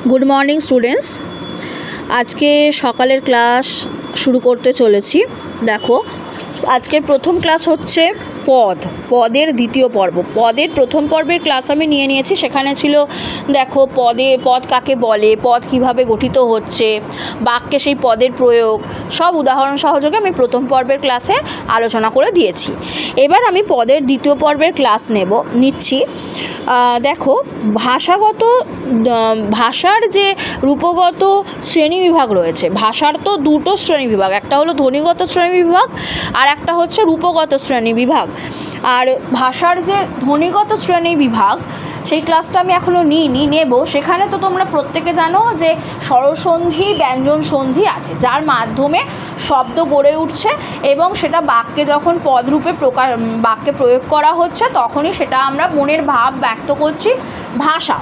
Good morning students, আজকে সকালের class শুরু করতে চলেছি। দেখো, আজকের প্রথম ক্লাস হচ্ছে পদের দ্বিতীয় পর্ব। পদের প্রথম পর্বের ক্লাস আমি নিয়েছি। সেখানে ছিল দেখো পদ কাকে বলে, পদ কিভাবে গঠিত হচ্ছে, বাক্যে সেই পদের প্রয়োগ, সব উদাহরণ সহযোগে আমি প্রথম পর্বের ক্লাসে আলোচনা করে দিয়েছি। এবার আমি পদের দ্বিতীয় পর্বের ক্লাস নিচ্ছি। দেখো, ভাষার যে রূপগত শ্রেণীবিভাগ রয়েছে, ভাষার তো দুটো শ্রেণীবিভাগ, একটা হলো ধ্বনিগত শ্রেণীবিভাগ আর একটা হচ্ছে রূপগত শ্রেণীবিভাগ। আর ভাষার যে ধ্বনিগত শ্রেণীবিভাগ সেই ক্লাসটা আমি এখনও নেব। সেখানে তো তোমরা প্রত্যেকে জানো যে স্বরসন্ধি, ব্যঞ্জন সন্ধি আছে, যার মাধ্যমে শব্দ গড়ে উঠছে এবং সেটা বাক্যে যখন পদরূপে বাক্যে প্রয়োগ করা হচ্ছে তখনই সেটা আমরা মনের ভাব ব্যক্ত করছি, ভাষা।